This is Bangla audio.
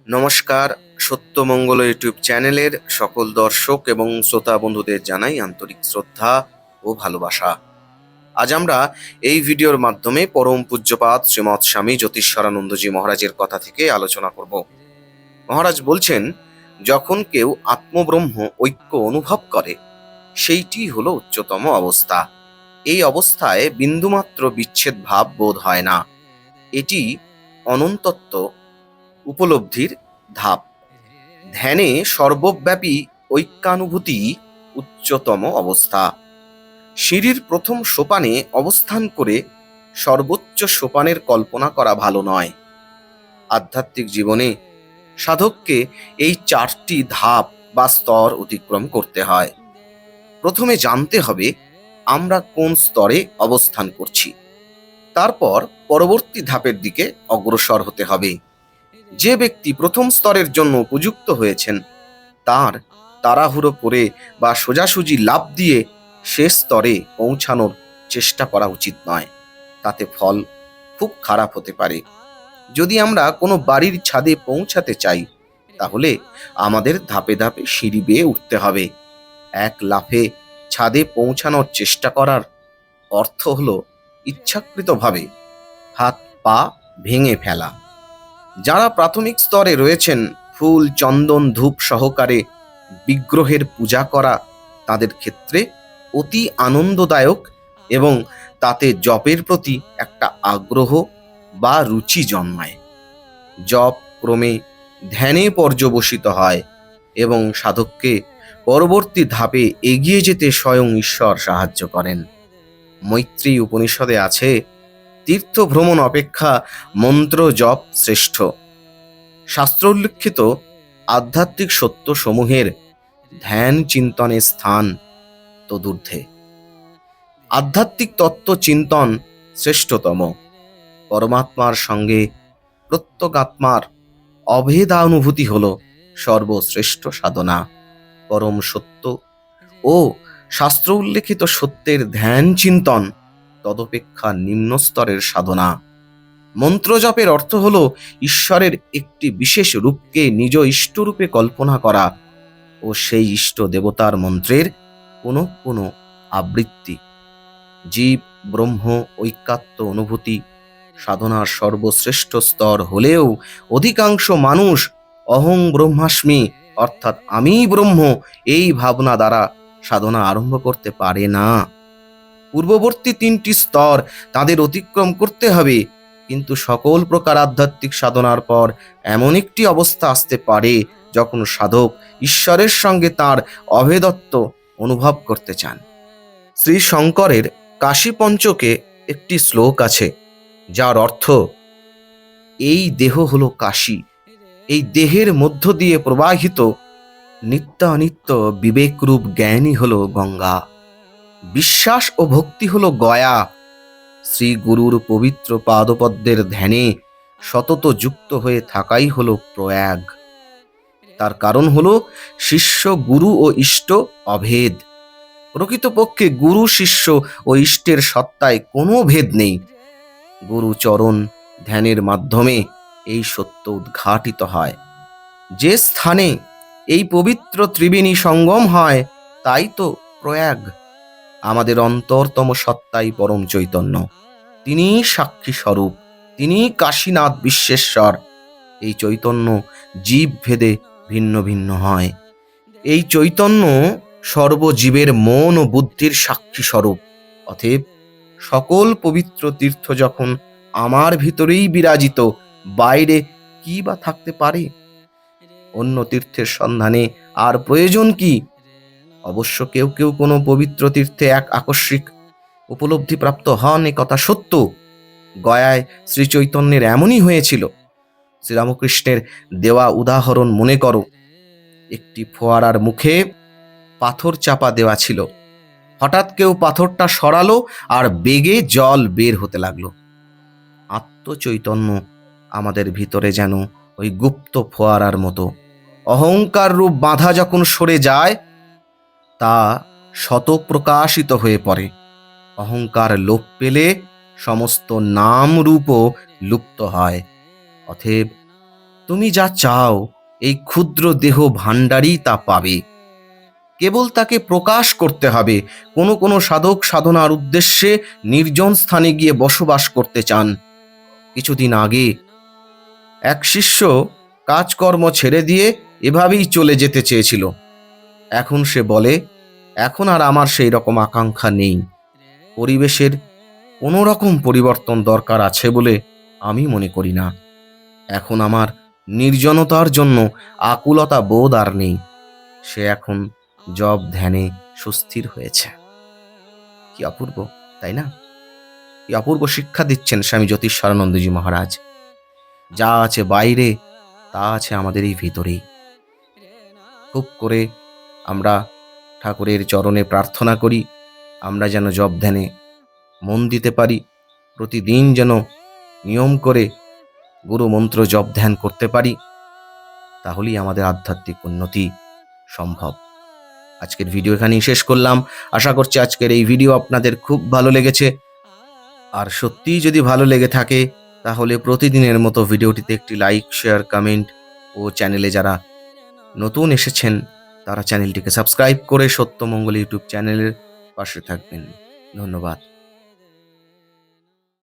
নমস্কার। সত্যমঙ্গল ইউটিউব চ্যানেলের সকল দর্শক এবং শ্রোতা বন্ধুদের জানাই আন্তরিক শ্রদ্ধা ও ভালোবাসা। আজ আমরা এই ভিডিওর মাধ্যমে পরম পূজ্যপাদ শ্রীমৎ স্বামী জ্যোতিষ্বরানন্দজি মহারাজের কথা থেকে আলোচনা করব। মহারাজ বলছেন, যখন কেউ আত্মব্রহ্ম ঐক্য অনুভব করে সেইটি হলো উচ্চতম অবস্থা। এই অবস্থায় বিন্দুমাত্র বিচ্ছেদ ভাব বোধ হয় না। এটি অনন্তত্ব উপলব্ধির ধাপ। ধ্যানে সর্বব্যাপী ঐক্যানুভূতি উচ্চতম অবস্থা। সিঁড়ির প্রথম সোপানে অবস্থান করে সর্বোচ্চ সোপানের কল্পনা করা ভালো নয়। আধ্যাত্মিক জীবনে সাধককে এই 4টি ধাপ বা স্তর অতিক্রম করতে হয়। প্রথমে জানতে হবে আমরা কোন স্তরে অবস্থান করছি, তারপর পরবর্তী ধাপের দিকে অগ্রসর হতে হবে। যে ব্যক্তি প্রথম স্তরের জন্য উপযুক্ত হয়েছেন, তার তাড়াহুড়ো করে বা সোজাসুজি লাফ দিয়ে শেষ স্তরে পৌঁছানোর চেষ্টা করা উচিত নয়। তাতে ফল খুব খারাপ হতে পারে। যদি আমরা কোনো বাড়ির ছাদে পৌঁছাতে চাই, তাহলে আমাদের ধাপে ধাপে সিঁড়ি বেয়ে উঠতে হবে। এক লাফে ছাদে পৌঁছানোর চেষ্টা করার অর্থ হলো ইচ্ছাকৃতভাবে হাত পা ভেঙে ফেলা। যারা প্রাথমিক স্তরে রয়েছেন, ফুল চন্দন ধূপ সহকারে বিগ্রহের পূজা করা তাদের ক্ষেত্রে অতি আনন্দদায়ক এবং তাতে জপের প্রতি একটা আগ্রহ বা রুচি জন্মায়। জপ ক্রমে ধ্যানে পর্যবসিত হয় এবং সাধককে পরবর্তী ধাপে এগিয়ে যেতে স্বয়ং ঈশ্বর সাহায্য করেন। মৈত্রী উপনিষদে আছে, তীর্থ ভ্রমণ অপেক্ষা মন্ত্র জপ শ্রেষ্ঠ। শাস্ত্রোল্লিখিত আধ্যাত্মিক সত্য সমূহের ধ্যান চিন্তনের স্থান তদূর্ধ্বে। আধ্যাত্মিক তত্ত্ব চিন্তন শ্রেষ্ঠতম। পরমাত্মার সঙ্গে প্রত্যগাত্মার অভেদানুভূতি হল সর্বশ্রেষ্ঠ সাধনা। পরম সত্য ও শাস্ত্র উল্লেখিত সত্যের ধ্যান চিন্তন তদপেক্ষা নিম্ন স্তরের সাধনা। মন্ত্র জপের অর্থ হল ঈশ্বরের একটি বিশেষ রূপকে নিজ ইষ্টরূপে কল্পনা করা ও সেই ইষ্ট দেবতার মন্ত্রের কোনো কোনো আবৃত্তি। জীব ব্রহ্ম ঐক্যাত্ম অনুভূতি সাধনার সর্বশ্রেষ্ঠ স্তর হলেও অধিকাংশ মানুষ অহং ব্রহ্মাস্মি অর্থাৎ আমি ব্রহ্ম এই ভাবনা দ্বারা সাধনা আরম্ভ করতে পারে না। পূর্ববর্তী 3টি স্তর তাদের অতিক্রম করতে হবে, কিন্তু সকল প্রকার আধ্যাত্মিক সাধনার পর এমন একটি অবস্থা আসতে পারে যখন সাধক ঈশ্বরের সঙ্গে তার অভেদত্ব অনুভব করতে চান। শ্রী শঙ্করের কাশী পঞ্চকে একটি শ্লোক আছে, যার অর্থ, এই দেহ হলো কাশী, এই দেহের মধ্য দিয়ে প্রবাহিত নিত্য অনিত্য বিবেকরূপ জ্ঞানই হলো গঙ্গা, বিশ্বাস ও ভক্তি হলো গয়া, শ্রী গুরুর পবিত্র পাদপদ্মের ধ্যানে সতত যুক্ত হয়ে থাকাই হলো প্রয়াগ। তার কারণ হলো শিষ্য গুরু ও ইষ্ট অভেদ। প্রকৃতপক্ষে গুরু শিষ্য ও ইষ্টের সত্তায় কোনো ভেদ নেই। গুরু চরণ ধ্যানের মাধ্যমে এই সত্য উদ্ঘাটিত হয়। যে স্থানে এই পবিত্র ত্রিবেণী সঙ্গম হয় তাই তো প্রয়াগ। আমাদের অন্তরতম সত্তাই পরম চৈতন্য, তিনি সাক্ষী স্বরূপ, তিনি কাশীনাথ বিশ্বেশ্বর। এই চৈতন্য জীব ভেদে ভিন্ন ভিন্ন হয়। এই চৈতন্য সর্বজীবের মন ও বুদ্ধির সাক্ষী স্বরূপ। অতএব সকল পবিত্র তীর্থ যখন আমার ভিতরেই বিরাজিত, বাইরে কি বা থাকতে পারে? অন্য তীর্থের সন্ধানে আর প্রয়োজন কি? অবশ্য কেউ কেউ কোনো পবিত্র তীর্থে এক আকস্মিক উপলব্ধি প্রাপ্ত হন, এ কথা সত্য। গয়ায় শ্রী চৈতন্যের এমনই হয়েছিল। শ্রীরামকৃষ্ণের দেওয়া উদাহরণ মনে করো। একটি ফোয়ারার মুখে পাথর চাপা দেওয়া ছিল। হঠাৎ কেউ পাথরটা সরালো আর বেগে জল বের হতে লাগলো। আত্মচৈতন্য আমাদের ভিতরে যেন ওই গুপ্ত ফোয়ারার মতো। অহংকার রূপ বাধা যখন সরে যায়, তা শতপ্রকাশিত হয়ে পড়ে। অহংকার লোপ পেলে সমস্ত নাম রূপও লুপ্ত হয়। অতএব তুমি যা চাও এই ক্ষুদ্র দেহ ভাণ্ডারই তা পাবে। কেবল তাকে প্রকাশ করতে হবে। কোনো কোনো সাধক সাধনার উদ্দেশ্যে নির্জন স্থানে গিয়ে বসবাস করতে চান। কিছুদিন আগে এক শিষ্য কাজকর্ম ছেড়ে দিয়ে এভাবেই চলে যেতে চেয়েছিল। এখন সে বলে, এখন আর আমার সেই রকম আকাঙ্ক্ষা নেই। পরিবেশের কোনো রকম পরিবর্তন দরকার আছে বলে আমি মনে করি না। এখন আমার নির্জনতার জন্য আকুলতা বোধ আর নেই। সে এখন জপ ধ্যানে সুস্থির হয়েছে। কি অপূর্ব, তাই না? কি অপূর্ব শিক্ষা দিচ্ছেন স্বামী জ্যোতিষানন্দজি মহারাজ। যা আছে বাইরে তা আছে আমাদের এই ভিতরেই। খুব করে আমরা ঠাকুরের চরণে প্রার্থনা করি আমরা যেন জপ ধ্যানে মন দিতে পারি, প্রতিদিন যেন নিয়ম করে গুরু মন্ত্র জপ ধ্যান করতে পারি। তাহলেই আমাদের আধ্যাত্মিক উন্নতি সম্ভব। আজকের ভিডিও এখানেই শেষ করলাম। আশা করছি আজকের এই ভিডিও আপনাদের খুব ভালো লেগেছে। আর সত্যিই যদি ভালো লেগে থাকে তাহলে প্রতিদিনের মতো ভিডিওটিতে একটি লাইক, শেয়ার, কমেন্ট ও চ্যানেলে যারা নতুন এসেছেন তারা চ্যানেলটিকে সাবস্ক্রাইব করে সত্যমঙ্গল ইউটিউব চ্যানেলের পাশে থাকবেন। ধন্যবাদ।